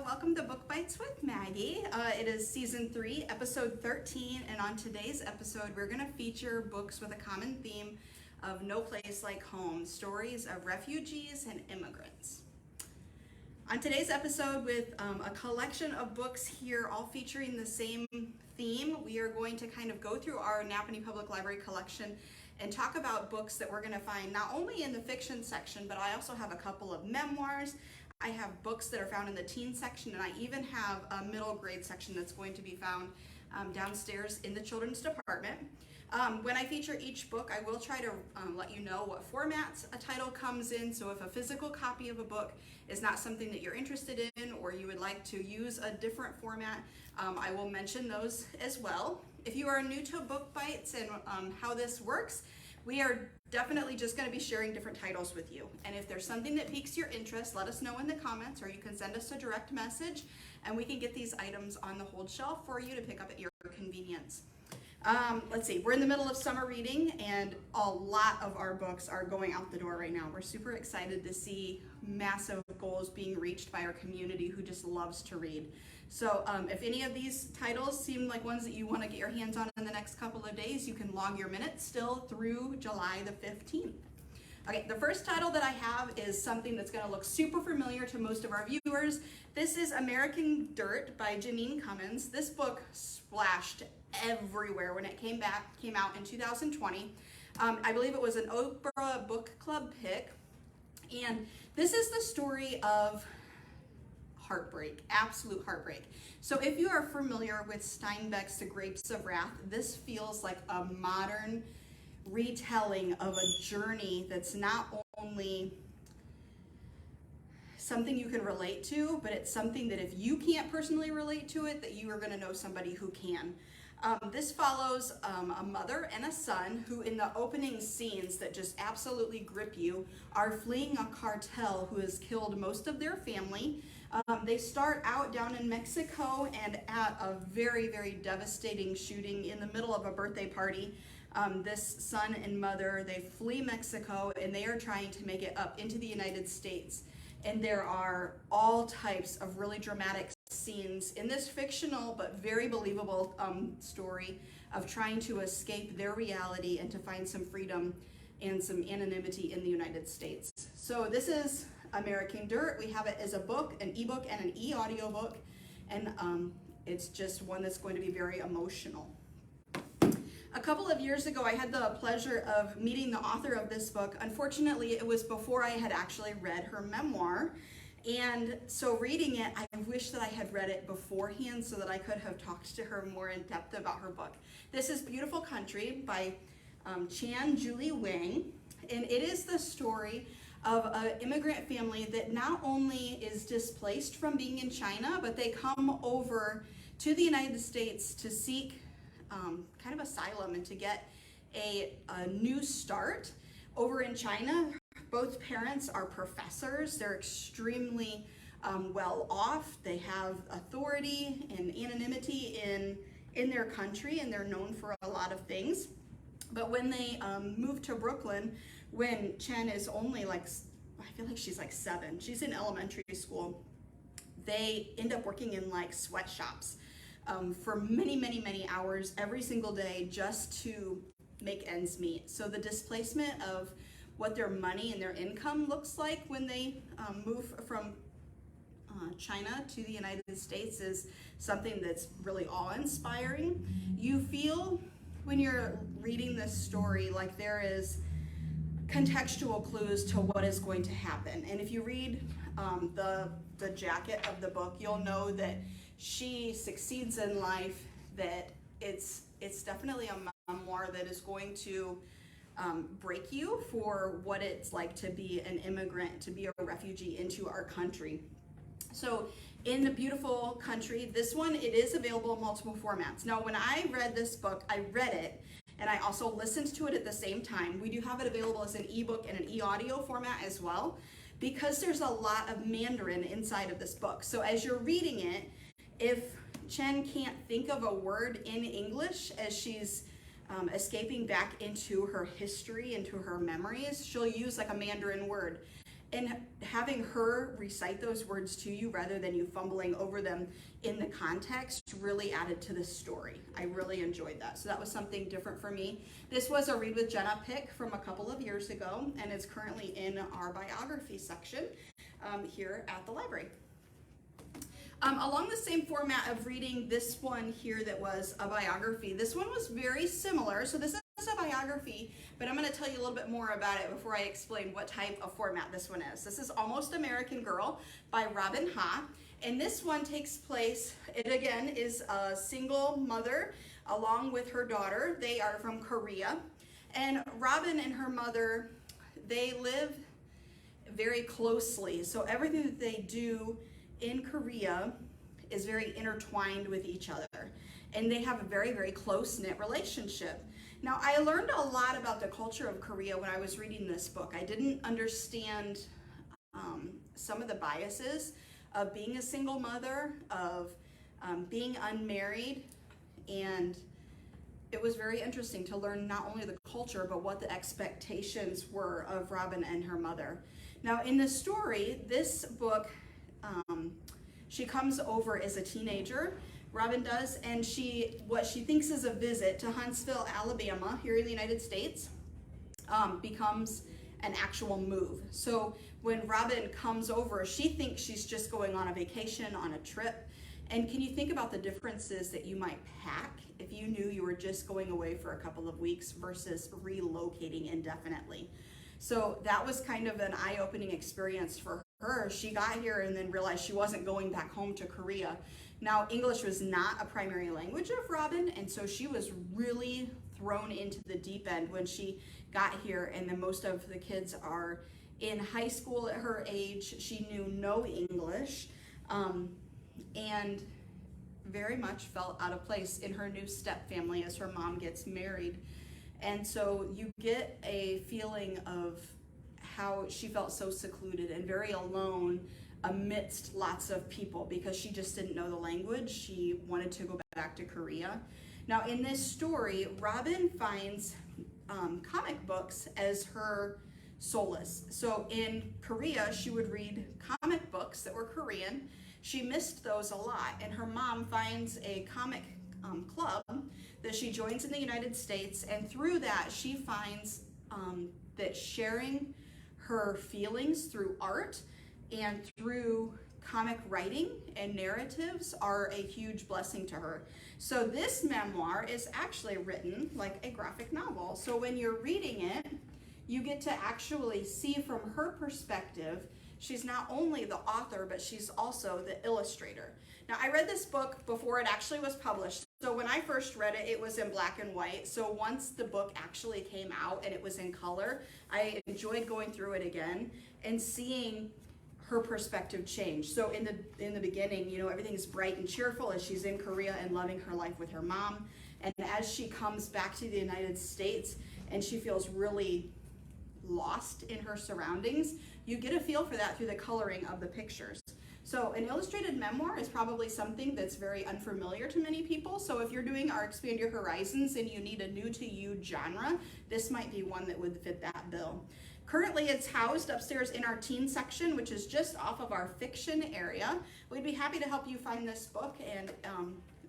Welcome to Book Bites with Maggie. It is season 3, episode 13, and on today's episode, we're going to feature books with a common theme of No Place Like Home, stories of refugees and immigrants. On today's episode, with a collection of books here, all featuring the same theme, we are going to kind of go through our Napanee Public Library collection and talk about books that we're going to find not only in the fiction section, but I also have a couple of memoirs. I have books that are found in the teen section, and I even have a middle grade section that's going to be found downstairs in the children's department. When I feature each book, I will try to let you know what formats a title comes in. So if a physical copy of a book is not something that you're interested in, or you would like to use a different format, I will mention those as well. If you are new to Book Bites and how this works, we are definitely just going to be sharing different titles with you. And if there's something that piques your interest, let us know in the comments, or you can send us a direct message and we can get these items on the hold shelf for you to pick up at your convenience. Let's see, we're in the middle of summer reading and a lot of our books are going out the door right now. We're super excited to see massive goals being reached by our community who just loves to read. So if any of these titles seem like ones that you want to get your hands on in the next couple of days, you can log your minutes still through July the 15th. Okay, the first title that I have is something that's going to look super familiar to most of our viewers. This is American Dirt by Janine Cummins. This book splashed everywhere when it came out in 2020. I believe it was an Oprah Book Club pick. And this is the story of heartbreak, absolute heartbreak. So if you are familiar with Steinbeck's The Grapes of Wrath, this feels like a modern retelling of a journey that's not only something you can relate to, but it's something that if you can't personally relate to it, that you are going to know somebody who can. This follows a mother and a son who, in the opening scenes that just absolutely grip you, are fleeing a cartel who has killed most of their family. They start out down in Mexico and at a very, very devastating shooting in the middle of a birthday party. This son and mother, they flee Mexico and they are trying to make it up into the United States. And there are all types of really dramatic scenes in this fictional but very believable story of trying to escape their reality and to find some freedom and some anonymity in the United States. So this is American Dirt. We have it as a book, an ebook, and an e-audio book, and it's just one that's going to be very emotional. A couple of years ago, I had the pleasure of meeting the author of this book. Unfortunately, it was before I had actually read her memoir. And so reading it, I wish that I had read it beforehand so that I could have talked to her more in depth about her book. This is Beautiful Country by Chan Julie Wang. And it is the story of an immigrant family that not only is displaced from being in China, but they come over to the United States to seek kind of asylum and to get a new start over in China. Both parents are professors. They're extremely well off. They have authority and anonymity in their country, and they're known for a lot of things. But when they move to Brooklyn, when Chen is only I feel like she's like 7, she's in elementary school, they end up working in like sweatshops for many, many, many hours every single day just to make ends meet. So the displacement of what their money and their income looks like when they move from China to the United States is something that's really awe-inspiring. You feel when you're reading this story like there is contextual clues to what is going to happen. And if you read the jacket of the book, you'll know that she succeeds in life, that it's definitely a memoir that is going to break you for what it's like to be an immigrant, to be a refugee into our country. So in the Beautiful Country, this one, it is available in multiple formats. Now, when I read this book, I read it and I also listened to it at the same time. We do have it available as an ebook and an e-audio format as well, because there's a lot of Mandarin inside of this book. So as you're reading it, if Chen can't think of a word in English as she's escaping back into her history, into her memories, she'll use like a Mandarin word. and having her recite those words to you rather than you fumbling over them in the context really added to the story. I really enjoyed that. So that was something different for me. This was a Read with Jenna pick from a couple of years ago, and it's currently in our biography section here at the library. Along the same format of reading this one here that was a biography, this one was very similar. So this is a biography, but I'm going to tell you a little bit more about it before I explain what type of format this one is. This is Almost American Girl by Robin Ha, and this one takes place, it again is a single mother along with her daughter. They are from Korea, and Robin and her mother, they live very closely. So everything that they do in Korea is very intertwined with each other, and they have a very, very close-knit relationship. Now, I learned a lot about the culture of Korea when I was reading this book. I didn't understand some of the biases of being a single mother, of being unmarried, and it was very interesting to learn not only the culture, but what the expectations were of Robin and her mother. Now, in the story, this book, she comes over as a teenager, Robin does, and what she thinks is a visit to Huntsville, Alabama, here in the United States, becomes an actual move. So when Robin comes over, she thinks she's just going on a vacation, on a trip. And can you think about the differences that you might pack if you knew you were just going away for a couple of weeks versus relocating indefinitely? So that was kind of an eye-opening experience for her. She got here and then realized she wasn't going back home to Korea. Now, English was not a primary language of Robin, and so she was really thrown into the deep end when she got here, and then most of the kids are in high school at her age. She knew no English, and very much felt out of place in her new step family as her mom gets married. And so you get a feeling of how she felt so secluded and very alone amidst lots of people because she just didn't know the language. She wanted to go back to Korea. Now, in this story, Robin finds comic books as her solace. So in Korea, she would read comic books that were Korean. She missed those a lot, and her mom finds a comic club that she joins in the United States, and through that she finds that sharing her feelings through art and through comic writing and narratives are a huge blessing to her. So this memoir is actually written like a graphic novel. So when you're reading it, you get to actually see from her perspective. She's not only the author, but she's also the illustrator. Now, I read this book before it actually was published. So when I first read it, it was in black and white. So once the book actually came out and it was in color, I enjoyed going through it again and seeing her perspective change. So in the beginning, you know, everything's bright and cheerful as she's in Korea and loving her life with her mom. And as she comes back to the United States and she feels really lost in her surroundings, you get a feel for that through the coloring of the pictures. So an illustrated memoir is probably something that's very unfamiliar to many people. So if you're doing our Expand Your Horizons and you need a new to you genre, this might be one that would fit that bill. Currently, it's housed upstairs in our teen section, which is just off of our fiction area. We'd be happy to help you find this book, and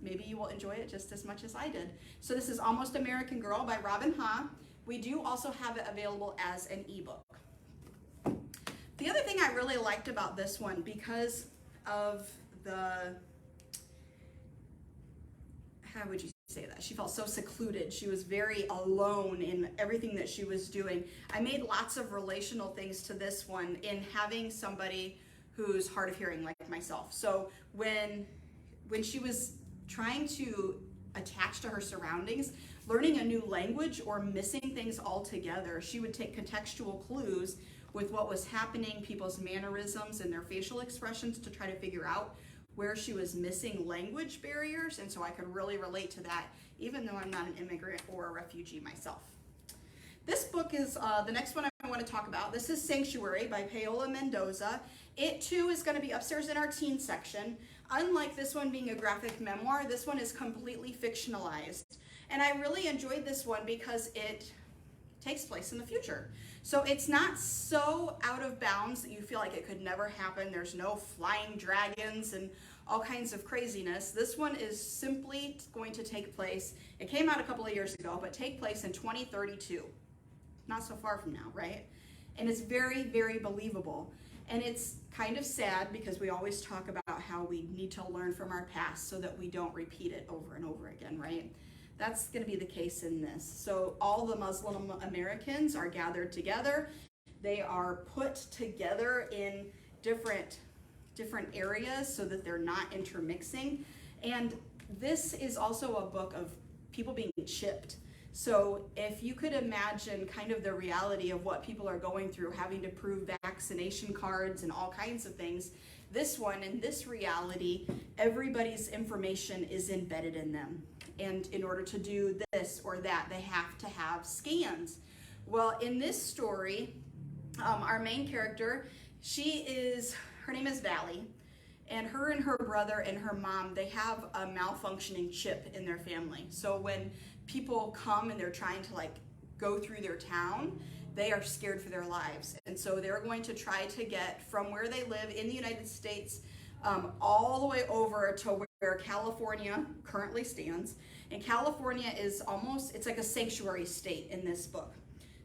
maybe you will enjoy it just as much as I did. So this is Almost American Girl by Robin Ha. We do also have it available as an ebook. The other thing I really liked about this one, because of the, how would you say that? She felt so secluded. She was very alone in everything that she was doing. I made lots of relational things to this one in having somebody who's hard of hearing like myself. So when she was trying to attach to her surroundings, learning a new language or missing things altogether, she would take contextual clues with what was happening, people's mannerisms and their facial expressions to try to figure out where she was missing language barriers. And so I could really relate to that, even though I'm not an immigrant or a refugee myself. This book is the next one I want to talk about. This is Sanctuary by Paola Mendoza. It too is going to be upstairs in our teen section. Unlike this one being a graphic memoir, this one is completely fictionalized. And I really enjoyed this one because it takes place in the future. So it's not so out of bounds that you feel like it could never happen. There's no flying dragons and all kinds of craziness. This one is simply going to take place, it came out a couple of years ago, but take place in 2032. Not so far from now, right? And it's very, very believable. And it's kind of sad because we always talk about how we need to learn from our past so that we don't repeat it over and over again, right? That's going to be the case in this. So all the Muslim Americans are gathered together. They are put together in different areas so that they're not intermixing. And this is also a book of people being chipped. So if you could imagine kind of the reality of what people are going through, having to prove vaccination cards and all kinds of things, this one, in this reality, everybody's information is embedded in them. And in order to do this or that, they have to have scans. Well, in this story, our main character, her name is Valley, and her brother and her mom, they have a malfunctioning chip in their family. So when people come and they're trying to like go through their town, they are scared for their lives. And so they're going to try to get from where they live in the United States all the way over to where California currently stands. And California is it's like a sanctuary state in this book.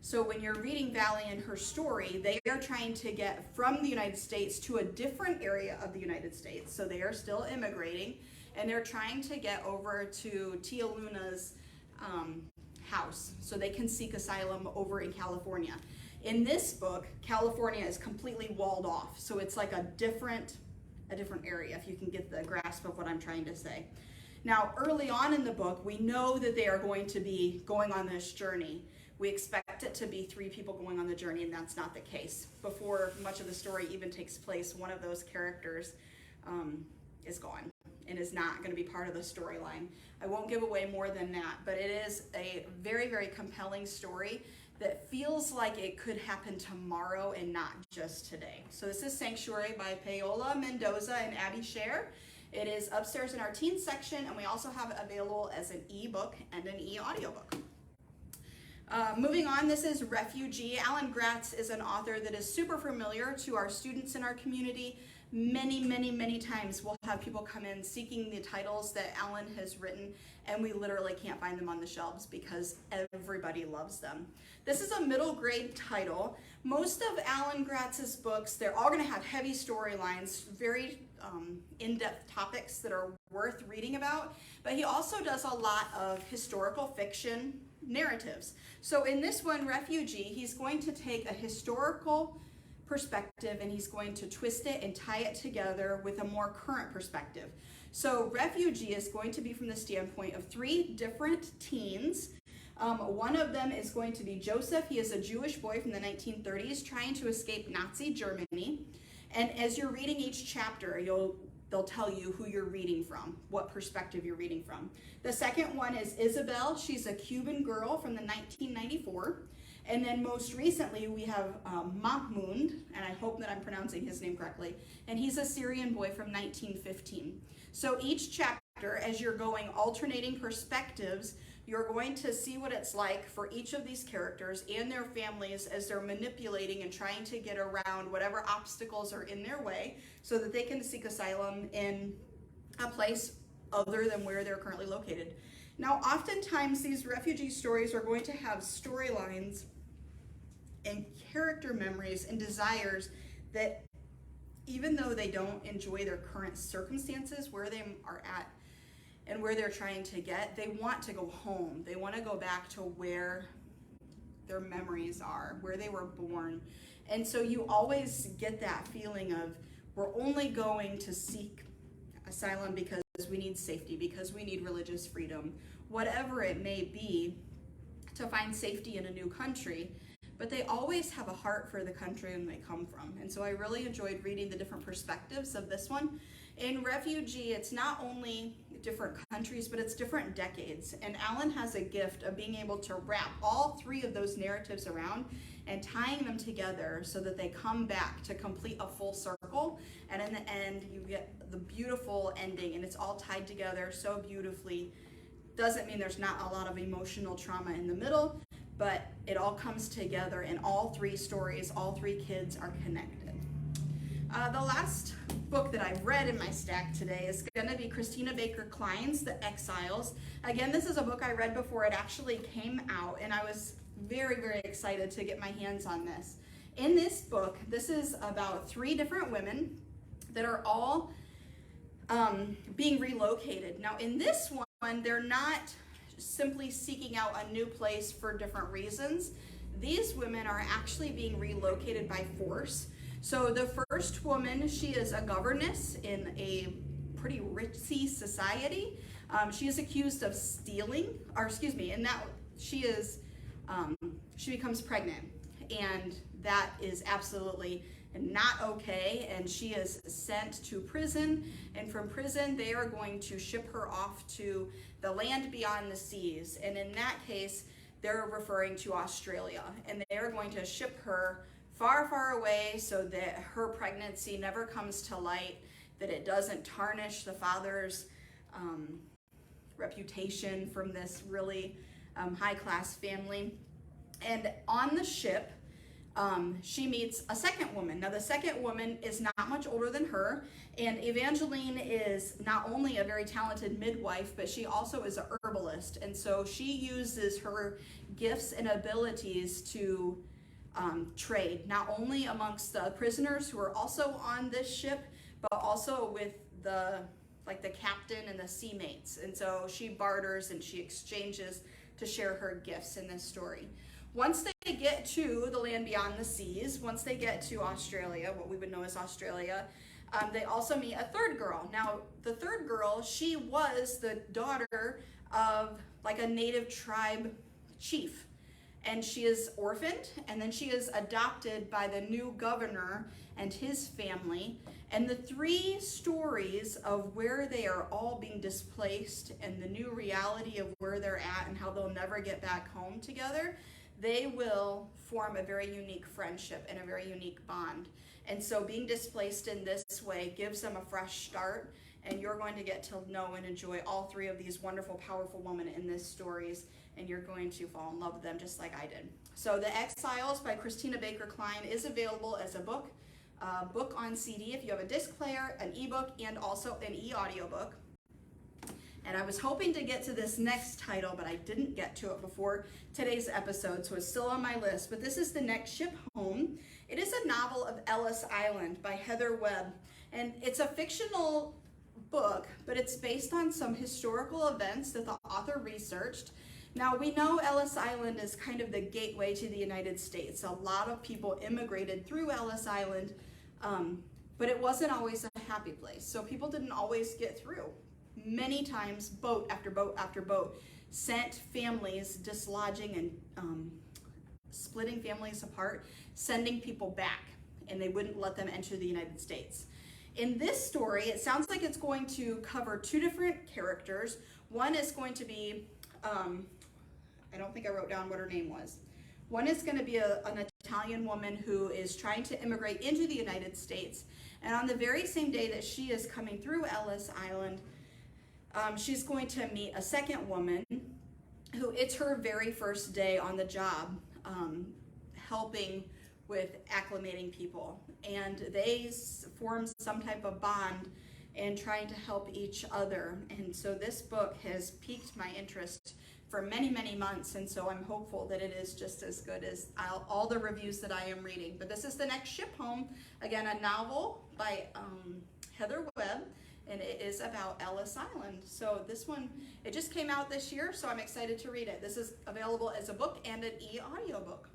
So when you're reading Valley and her story, they are trying to get from the United States to a different area of the United States. So they are still immigrating, and they're trying to get over to Tia Luna's house so they can seek asylum over in California. In this book, California is completely walled off. So it's like a different area, if you can get the grasp of what I'm trying to say. Now, early on in the book, we know that they are going to be going on this journey. We expect it to be 3 people going on the journey, and that's not the case. Before much of the story even takes place, one of those characters is gone and is not going to be part of the storyline. I won't give away more than that, but it is a very, very compelling story that feels like it could happen tomorrow and not just today. So this is Sanctuary by Paola Mendoza and Abby Scher. It is upstairs in our teen section, and we also have it available as an e-book and an e-audiobook. Moving on, this is Refugee. Alan Gratz is an author that is super familiar to our students in our community. Many, many, many times we'll have people come in seeking the titles that Alan has written, and we literally can't find them on the shelves because everybody loves them. This is a middle grade title. Most of Alan Gratz's books, they're all going to have heavy storylines, very in-depth topics that are worth reading about, but he also does a lot of historical fiction narratives. So in this one, Refugee, he's going to take a historical perspective and he's going to twist it and tie it together with a more current perspective. So Refugee is going to be from the standpoint of 3 different teens. One of them is going to be Joseph. He is a Jewish boy from the 1930s trying to escape Nazi Germany. And as you're reading each chapter, they'll tell you who you're reading from, what perspective you're reading from. The second one is Isabel. She's a Cuban girl from the 1994. And then most recently we have Mahmoud, and I hope that I'm pronouncing his name correctly, and he's a Syrian boy from 1915. So each chapter, as you're going alternating perspectives, you're going to see what it's like for each of these characters and their families as they're manipulating and trying to get around whatever obstacles are in their way so that they can seek asylum in a place other than where they're currently located. Now, oftentimes these refugee stories are going to have storylines and character memories and desires that even though they don't enjoy their current circumstances, where they are at and where they're trying to get, they want to go home. They want to go back to where their memories are, where they were born. And so you always get that feeling of, we're only going to seek asylum because we need safety, because we need religious freedom, whatever it may be, to find safety in a new country. But they always have a heart for the country and they come from. And so I really enjoyed reading the different perspectives of this one. In Refugee, it's not only different countries, but it's different decades. And Alan has a gift of being able to wrap all 3 of those narratives around and tying them together so that they come back to complete a full circle. And in the end, you get the beautiful ending, and it's all tied together so beautifully. Doesn't mean there's not a lot of emotional trauma in the middle, but it all comes together in all three stories. All three kids are connected. The last book that I've read in my stack today is going to be Christina Baker Klein's The Exiles. Again, this is a book I read before it actually came out, and I was very, very excited to get my hands on this. In this book, this is about 3 different women that are all being relocated. Now, in this one, they're not simply seeking out a new place for different reasons. These women are actually being relocated by force. So the first woman, she is a governess in a pretty ritzy society. She is accused of stealing, and that she becomes pregnant, and that is absolutely not okay, and she is sent to prison, and from prison they are going to ship her off to the land beyond the seas, and in that case they're referring to Australia, and they are going to ship her far, far away so that her pregnancy never comes to light, that it doesn't tarnish the father's reputation from this really high-class family. And on the ship, she meets a second woman. Now, the second woman is not much older than her, and Evangeline is not only a very talented midwife, but she also is an herbalist, and so she uses her gifts and abilities to trade, not only amongst the prisoners who are also on this ship, but also with the captain and the sea mates. And so she barters and she exchanges to share her gifts in this story. Once they get to the land beyond the seas, once they get to Australia, what we would know as Australia, they also meet a third girl. Now, the third girl, she was the daughter of like a native tribe chief. And she is orphaned, and then she is adopted by the new governor and his family. And the 3 stories of where they are all being displaced and the new reality of where they're at and how they'll never get back home together, they will form a very unique friendship and a very unique bond. And so being displaced in this way gives them a fresh start, and you're going to get to know and enjoy all 3 of these wonderful, powerful women in these stories, and you're going to fall in love with them just like I did. So The Exiles by Christina Baker Klein is available as a book on CD if you have a disc player, an ebook, and also an e-audiobook. And I was hoping to get to this next title, but I didn't get to it before today's episode, so it's still on my list. But this is The Next Ship Home. It is a novel of Ellis Island by Heather Webb, and it's a fictional book, but it's based on some historical events that the author researched. Now, we know Ellis Island is kind of the gateway to the United States. A lot of people immigrated through Ellis Island, but it wasn't always a happy place. So people didn't always get through. Many times, boat after boat after boat sent families dislodging and splitting families apart, sending people back, and they wouldn't let them enter the United States. In this story, it sounds like it's going to cover 2 different characters. One is going to be I don't think I wrote down what her name was. One is going to be an Italian woman who is trying to immigrate into the United States. And on the very same day that she is coming through Ellis Island, she's going to meet a second woman who it's her very first day on the job, helping with acclimating people. And they form some type of bond and trying to help each other. And so this book has piqued my interest for many, many months, and so I'm hopeful that it is just as good as all the reviews that I am reading. But this is The Next Ship Home, again, a novel by Heather Webb, and it is about Ellis Island. So this one, it just came out this year, so I'm excited to read it. This is available as a book and an e-audiobook.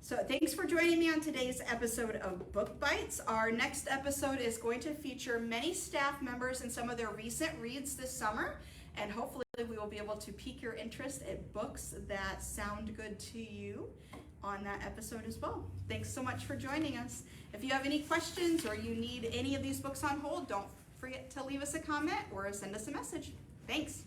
So thanks for joining me on today's episode of Book Bites. Our next episode is going to feature many staff members and some of their recent reads this summer, and hopefully we will be able to pique your interest at books that sound good to you on that episode as well. Thanks so much for joining us. If you have any questions or you need any of these books on hold, don't forget to leave us a comment or send us a message. Thanks.